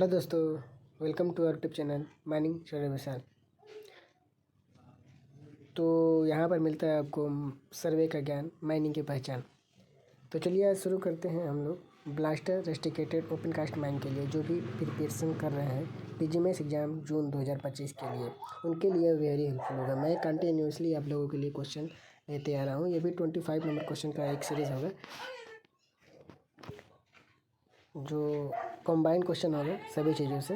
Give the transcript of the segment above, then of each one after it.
Hello दोस्तों, welcome to our YouTube channel mining Shaurya Vishal. तो यहाँ पर मिलता है आपको सर्वे का ज्ञान, माइनिंग की पहचान। तो चलिए आज शुरू करते हैं हम लोग blaster rusticated open cast mine के लिए जो भी प्रिपरेशन कर रहे हैं पीजीएमएस एग्ज़ाम जून 2025 के लिए, उनके लिए वेरी हेल्पफुल होगा। मैं कंटिन्यूसली आप लोगों के लिए क्वेश्चन लेते आ रहा हूँ। ये भी 25 नंबर क्वेश्चन का एक सीरीज़ होगा जो कॉम्बाइंड क्वेश्चन होगा सभी चीज़ों से,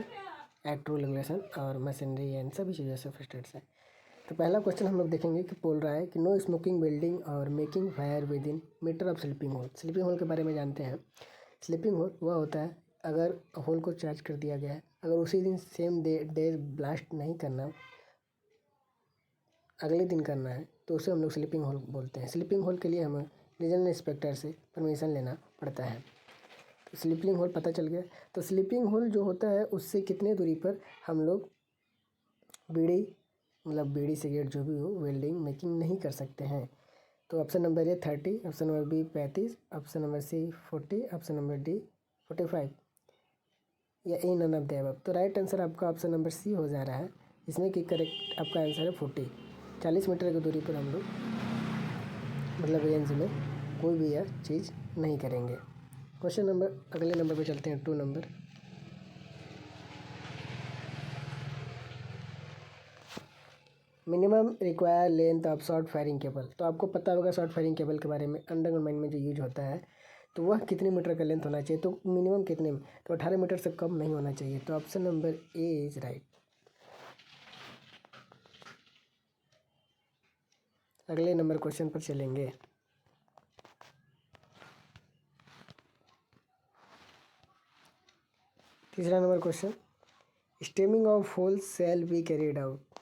एक्ट रूल रेगुलेशन और मशीनरी एंड सभी चीज़ों से फर्स्ट एड से। तो पहला क्वेश्चन हम लोग देखेंगे कि बोल रहा है कि नो स्मोकिंग बिल्डिंग और making fire within metre of sleeping hole. Sleeping hole के बारे में जानते हैं। स्लीपिंग होल वह होता है अगर होल को चार्ज कर दिया गया है, अगर उसी दिन सेम डे ब्लास्ट नहीं करना, अगले दिन करना है, तो उसे हम लोग स्लीपिंग होल बोलते हैं। स्लीपिंग होल के लिए हमें रीजनल इंस्पेक्टर से परमिशन लेना पड़ता है। तो स्लीपिंग होल पता चल गया। तो स्लीपिंग होल जो होता है उससे कितने दूरी पर हम लोग बीड़ी सिगरेट जो भी हो वेल्डिंग मेकिंग नहीं कर सकते हैं। तो option number A 30, option number B 35, option number C 40, option number D 45 या A none of the above. तो राइट आंसर आपका ऑप्शन नंबर सी हो जा रहा है, इसमें कि करेक्ट आपका आंसर है 40। 40 मीटर की दूरी पर हम लोग मतलब रेंज में कोई भी यह चीज़ नहीं करेंगे। क्वेश्चन नंबर अगले नंबर पे चलते हैं 2 number. Minimum require length of short firing cable. तो आपको पता होगा शॉर्ट फायरिंग केबल के बारे में, अंडरग्राउंड माइन में जो यूज होता है तो वह कितने मीटर का लेंथ होना चाहिए। तो मिनिमम कितने में, तो 18 मीटर से कम नहीं होना चाहिए। तो option number A is right. अगले नंबर क्वेश्चन पर चलेंगे। तीसरा number question, stemming of hole shall be carried out.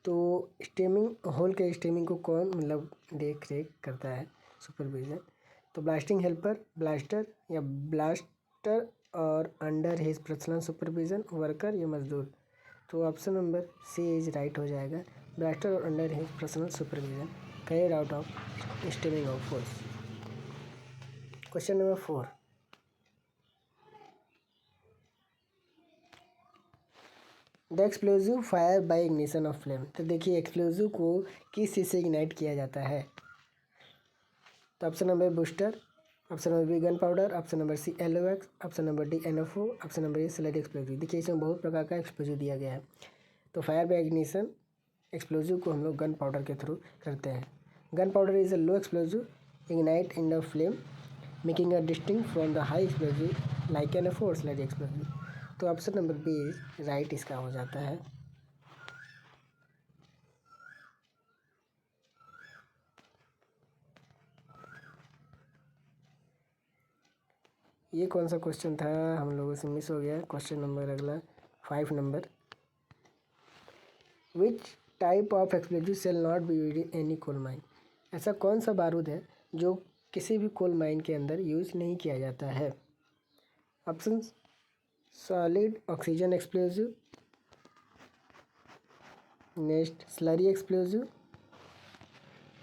तो स्टेमिंग होल के स्टेमिंग को कौन मतलब देख रेख करता है, सुपरविजन। तो ब्लास्टिंग हेल्पर, ब्लास्टर या ब्लास्टर और under his personal supervision worker या मजदूर। तो option number C is right हो जाएगा, ब्लास्टर और under his personal supervision carried out of stemming of holes. Question number 4, the explosive fire bye ignition of flame. तो देखिए explosive को किस चीज़ से इग्नाइट किया जाता है। तो option number booster, option number B gunpowder, option number C एलोवेक्स, option number D ANFO, option number A slurry explosive. देखिए इसमें बहुत प्रकार का एक्सप्लोजिव दिया गया है। तो फायर बाय इग्निशन एक्सप्लोजिव को हम लोग गन पाउडर के थ्रू करते हैं। Gun powder is a low explosive ignite in the flame making a distinct from the high explosive like NFO और स्लरी एक्सप्लोजिव। तो ऑप्शन नंबर बी राइट इसका हो जाता है। ये कौन सा क्वेश्चन था, हम लोगों से मिस हो गया। क्वेश्चन नंबर अगला 5 number, which type of explosive shall not be use in any coal mine. ऐसा कौन सा बारूद है जो किसी भी कोल माइन के अंदर यूज नहीं किया जाता है। Option solid oxygen explosive, next slurry explosive,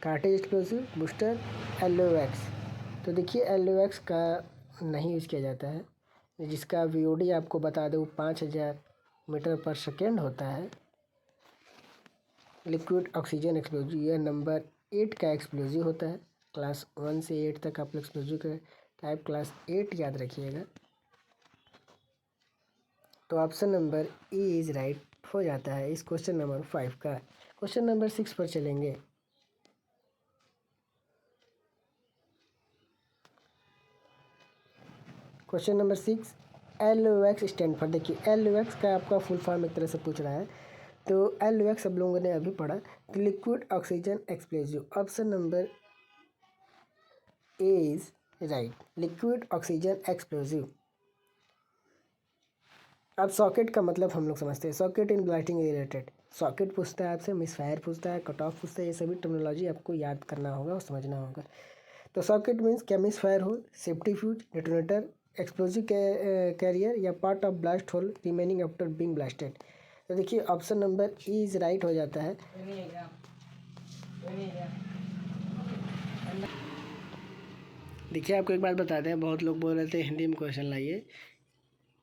cartridge explosive, booster, एलोवैक्स। तो देखिए एलोवैक्स का नहीं यूज़ किया जाता है, जिसका वीओडी आपको बता दें 5000 मीटर पर सेकेंड होता है। लिक्विड ऑक्सीजन एक्सप्लोजिव यह नंबर 8 का एक्सप्लोजिव होता है। क्लास 1 से 8 तक आप एक्सप्लोजिव का टाइप क्लास 8 याद रखिएगा। तो option number E is right हो जाता है इस क्वेश्चन नंबर 5 का। क्वेश्चन नंबर 6 पर चलेंगे। क्वेश्चन नंबर 6, एलोवैक्स स्टैंड फॉर। देखिए एलोवैक्स का आपका फुल फॉर्म एक तरह से पूछ रहा है। तो एलोवैक्स सब लोगों ने अभी पढ़ा, तो liquid oxygen explosive. Option number A is right, liquid oxygen explosive. अब सॉकेट का मतलब हम लोग समझते हैं, सॉकेट इन ब्लास्टिंग रिलेटेड। सॉकेट पूछता है आपसे, मिस फायर पूछता है, कट ऑफ पूछता है, ये सभी टर्मिनोलॉजी आपको याद करना होगा और समझना होगा। तो सॉकेट मीन्स क्या, misfire hole, safety fuse, detonator, explosive carrier या part of blast hole remaining after being blasted. तो देखिए option number E is right हो जाता है। देखिए आपको एक बात बता दें, बहुत लोग बोल रहे थे हिंदी में क्वेश्चन लाइए,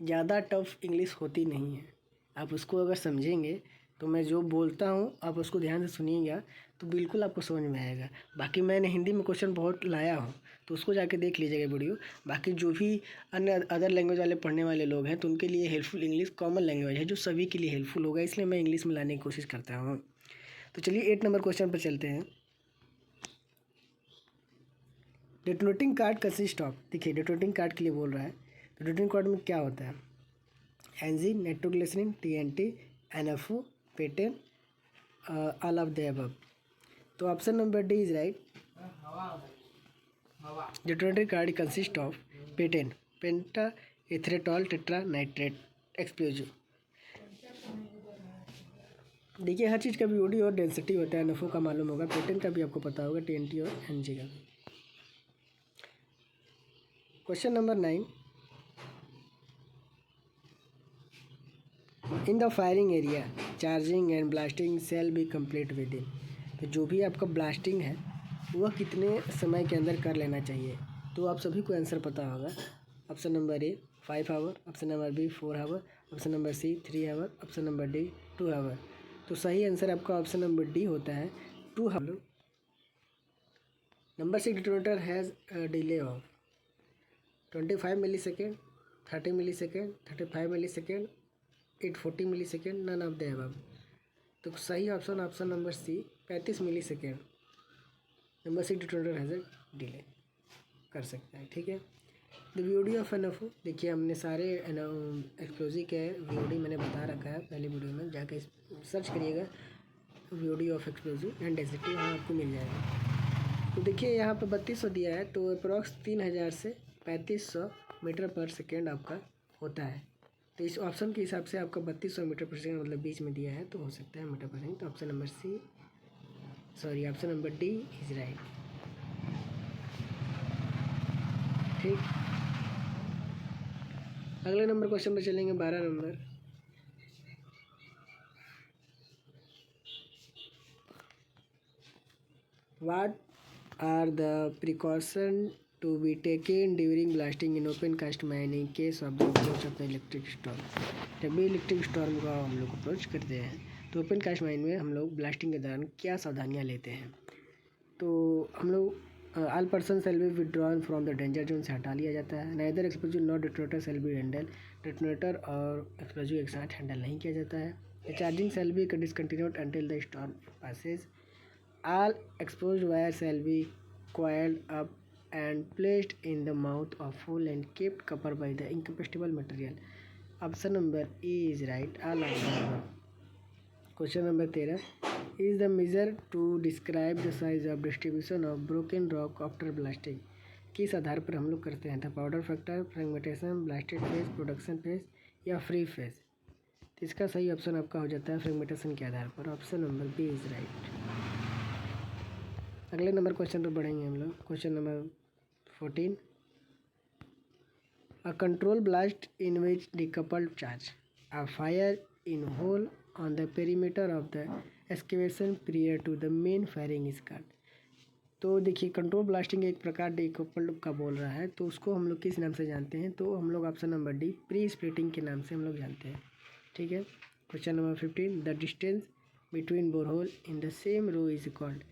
ज़्यादा टफ इंग्लिश होती नहीं है। आप उसको अगर समझेंगे तो मैं जो बोलता हूँ आप उसको ध्यान से सुनिएगा तो बिल्कुल आपको समझ में आएगा। बाकी मैंने हिंदी में क्वेश्चन बहुत लाया हूँ तो उसको जाके देख लीजिएगा वीडियो। बाकी जो भी अन्य अदर लैंग्वेज वाले पढ़ने वाले लोग हैं तो उनके लिए हेल्पफुल इंग्लिश कॉमन लैंग्वेज है जो सभी के लिए हेल्पफुल होगा, इसलिए मैं इंग्लिश में लाने की कोशिश करता हूँ। तो चलिए 8 नंबर क्वेश्चन पर चलते हैं। डेटोनेटिंग कार्ड कंसिस्ट ऑफ, देखिए डेटोनेटिंग कार्ड के लिए बोल रहा है तो डेटोनेटिंग कार्ड में क्या होता है? एंजीन, nitroglycerine, TNT, NFO, PETN, all of the above. तो option number D is right. Detonating cord consist of PETN, pentaerythritol tetranitrate explosive. देखिए हर चीज़ का BOD और डेंसिटी होता है। NFO का मालूम होगा, पेटेन का भी आपको पता होगा, TNT और NG का। Question number 9, in the firing area charging and blasting shall be complete with in. तो जो भी आपका ब्लास्टिंग है वह कितने समय के अंदर कर लेना चाहिए? तो आप सभी को आंसर पता होगा। Option number A 5 hour, option number B 4 hour, option number C 3 hour, option number D 2 hour. तो सही आंसर आपका ऑप्शन नंबर डी होता है 2 hour. Number 6 detonator has delay of 25 millisecond, 30 millisecond, 35 millisecond, 840 millisecond, none of the above. तो सही option number C 35 millisecond. Number 6 detonator has a delay कर सकता है। ठीक है। The VOD of NFO, देखिए हमने सारे एक्सप्लोजिव के VOD मैंने बता रखा है पहले वीडियो में, जाके सर्च करिएगा VOD of explosive and density, वहाँ आपको मिल जाएगा। तो देखिए यहाँ पे 3200 दिया है तो अप्रॉक्स 3000 से 3500 मीटर पर सेकेंड आपका होता है। तो इस ऑप्शन के हिसाब से आपका 3200 मीटर पर सेकेंड मतलब बीच में दिया है तो हो सकता है मीटर पर सेकेंड। तो option number D is right. ठीक, अगले नंबर क्वेश्चन पर चलेंगे 12 number. What are the precaution to be taken during blasting in open cast mining case of the approach of the electric storm. जब भी electric storm का हम लोग approach करते हैं तो ओपन कास्ट माइन में हम लोग ब्लास्टिंग के दौरान क्या सावधानियाँ लेते हैं? तो हम लोग all person shall be withdrawn from the danger zone से हटा लिया जाता है। Neither explosive not detonator shall be handle, detonator और एक्सप्लोजिव एक साथ हैंडल नहीं किया जाता है। The charging shall be discontinued until the storm passes. All exposed wire shall be coiled up and placed in the mouth of full and kept covered by the incombustible material. Option number E is right, all of the above. Question number 13 is the measure to describe the size of distribution of broken rock after blasting. किस आधार पर हम लोग करते हैं? तो powder factor, fragmentation, blasted phase, production phase या free phase. तो इसका सही ऑप्शन आपका हो जाता है फ्रेगमेंटेशन के आधार पर। Option number B is right. अगले नंबर क्वेश्चन पर बढ़ेंगे हम लोग। Question number 14, a control blast in which decoupled charge a fire in hole on the perimeter of the excavation prior to the main firing is called. तो देखिए control blasting एक प्रकार decoupled का बोल रहा है तो उसको हम लोग किस नाम से जानते हैं? तो हम लोग option number D pre splitting के नाम से हम लोग जानते हैं। ठीक है। Question number 15, the distance between borehole in the same row is called.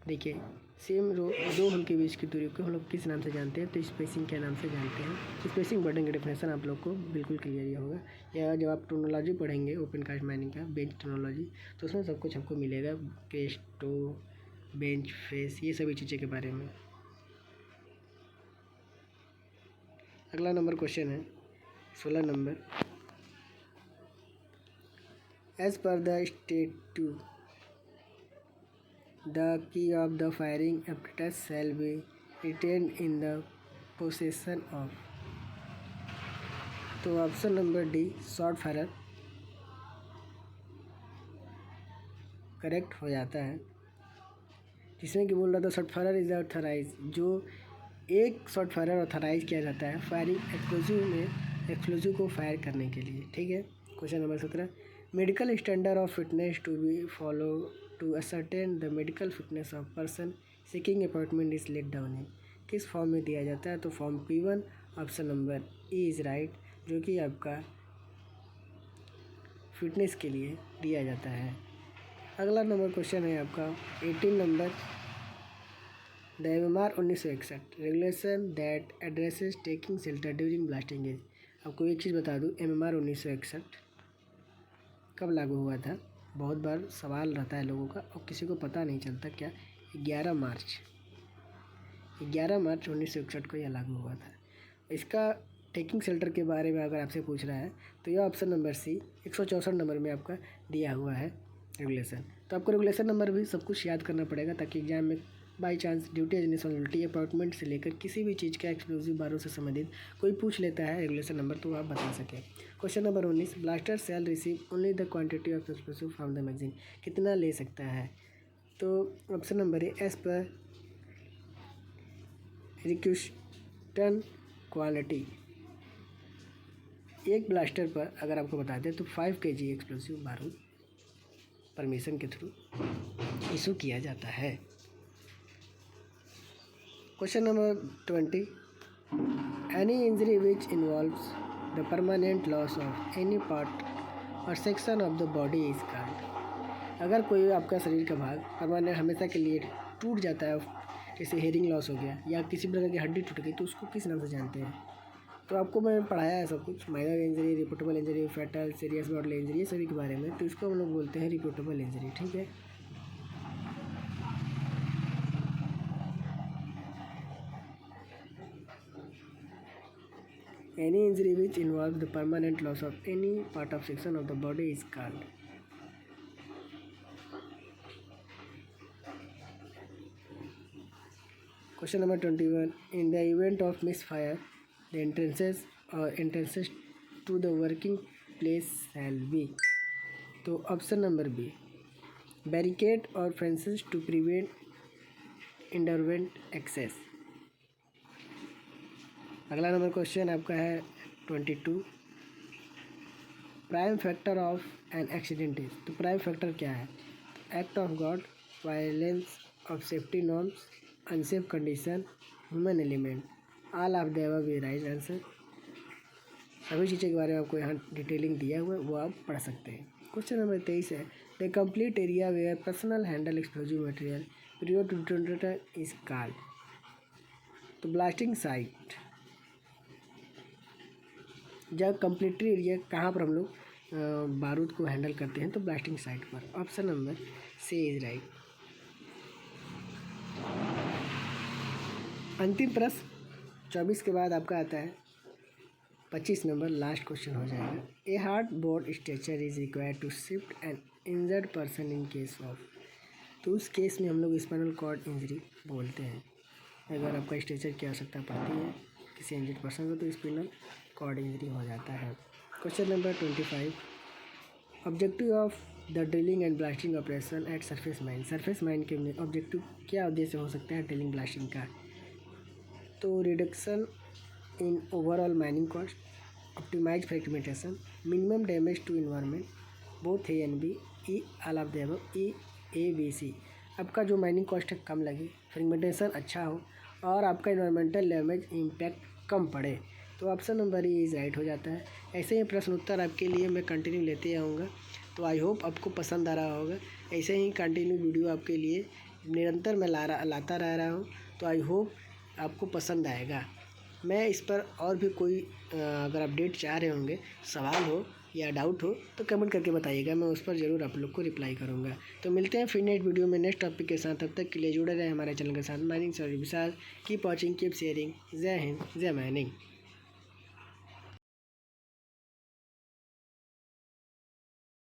देखिए सेम रो दो होल के बीच की दूरी को हम लोग किस नाम से जानते हैं? तो स्पेसिंग के नाम से जानते हैं। स्पेसिंग वर्डिंग का डेफिनेशन आप लोग को बिल्कुल क्लियर ही होगा, या जब आप टर्मिनोलॉजी पढ़ेंगे ओपन कास्ट माइनिंग का बेंच टर्मिनोलॉजी तो उसमें सब कुछ हमको मिलेगा, केस टो बेंच फेस ये सभी चीज़ें के बारे में। अगला नंबर क्वेश्चन है 16 number, as per the statute the key of the firing apparatus shall be retained in the possession of। तो option number D short fire correct हो जाता है, जिसमें कि बोल रहा था शॉर्ट फायर इज ऑथराइज, जो एक शॉर्ट फायर ऑथराइज किया जाता है फायरिंग एक्सप्लोजिव में एक्सप्लोजिव को फायर करने के लिए। ठीक है। Question number 17, medical standard of fitness to be follow to ascertain the medical fitness of person seeking appointment is laid down in. किस फॉर्म में दिया जाता है? तो form P1। Option number E is right. जो कि आपका फिटनेस के लिए दिया जाता है। अगला नंबर क्वेश्चन है आपका 18 number, the MMR 1961 regulation that addresses taking shelter during blasting as. आपको एक चीज़ बता दूँ, MMR 1961 कब लागू हुआ था? बहुत बार सवाल रहता है लोगों का और किसी को पता नहीं चलता। क्या? 11 मार्च 1961 को यह लागू हुआ था। इसका टेकिंग शेल्टर के बारे में अगर आपसे पूछ रहा है तो यह ऑप्शन नंबर सी 164 नंबर में आपका दिया हुआ है रेगुलेशन। तो आपको रेगुलेशन नंबर भी सब कुछ याद करना पड़ेगा ताकि एग्जाम में बाई चांस ड्यूटी एडमिशनलिटी अपॉइंटमेंट से लेकर किसी भी चीज़ का एक्सप्लोजिव बारूद से संबंधित कोई पूछ लेता है रेगुलेशन नंबर तो आप बता सकें। Question number 19, blaster shall receive only the quantity of explosive from the magazine. कितना ले सकता है? तो ऑप्शन नंबर ए एज पर रिक्वेस्टन क्वालिटी। एक ब्लास्टर पर अगर आपको बता दें तो 5 kg एक्सप्लोसिव बारूद परमिशन के थ्रू इशू किया जाता है। Question number 20, any injury which involves the permanent loss of any part और section of the body is called. अगर कोई आपका शरीर का भाग परमानेंट हमेशा के लिए टूट जाता है, जैसे हेयरिंग लॉस हो गया या किसी प्रकार की हड्डी टूट गई, तो उसको किस नाम से जानते हैं? तो आपको मैंने पढ़ाया है सब कुछ, minor injury, reportable injury, fatal, serious bodily injury, सभी के बारे में। तो इसको हम लोग बोलते हैं रिपोर्टेबल इंजरी। ठीक है, any injury which involve the permanent loss of any part of section of the body is called. Question number 21, in the event of misfire the entrances to the working place shall be. तो option number B, barricade और fences to prevent inadvertent access. अगला number question आपका है 22, prime factor of an accident is. तो prime factor क्या है? Act of God, violence of safety norms, unsafe condition, human element, all of the above is right answer. सभी चीज़ों के बारे में आपको यहाँ डिटेलिंग दिया हुआ है, वो आप पढ़ सकते हैं। क्वेश्चन नंबर 23 है, the complete area where personal handle explosive material period to detonator is called. तो ब्लास्टिंग साइट। जब कंप्लीटली एरिया कहाँ पर हम लोग बारूद को हैंडल करते हैं? तो ब्लास्टिंग साइट पर। Option number C is right. अंतिम प्रश्न 24 के बाद आपका आता है 25 नंबर, लास्ट क्वेश्चन हो जाएगा। A hard board stretcher is required to shift an injured person in case of. तो उस केस में हम लोग स्पाइनल कॉर्ड इंजरी बोलते हैं। अगर आपका स्ट्रेचर की आवश्यकता पड़ती है किसी इंजर्ड पर्सन को तो स्पाइनल कॉर्ड इंजरी हो जाता है। Question number 25, objective of the drilling and blasting operation at surface mine. Surface mine के ऑब्जेक्टिव क्या उद्देश्य हो सकता है ड्रिलिंग ब्लास्टिंग का? तो reduction in overall mining cost, optimise fragmentation, minimum damage to environment, both A and B, E all of the above, E A B C. आपका जो माइनिंग कॉस्ट है कम लगे, फ्रेगमेंटेशन अच्छा हो और आपका इन्वायरमेंटल डैमेज इम्पैक्ट कम पड़े, तो option number E is right हो जाता है। ऐसे ही प्रश्न उत्तर आपके लिए मैं कंटिन्यू लेते आऊँगा, तो आई होप आपको पसंद आ रहा होगा। ऐसे ही कंटिन्यू वीडियो आपके लिए निरंतर मैं लाता रह रहा हूँ, तो आई होप आपको पसंद आएगा। मैं इस पर और भी कोई अगर अपडेट चाह रहे होंगे, सवाल हो या डाउट हो तो कमेंट करके बताइएगा, मैं उस पर ज़रूर आप लोग को रिप्लाई करूँगा। तो मिलते हैं फिर नेक्स्ट वीडियो में नेक्स्ट टॉपिक के साथ। तब तक के लिए जुड़े रहें हमारे चैनल के साथ। माइनिंग सर विशाल, कीप वॉचिंग, कीप शेयरिंग। जय हिंद, जय माइनिंग।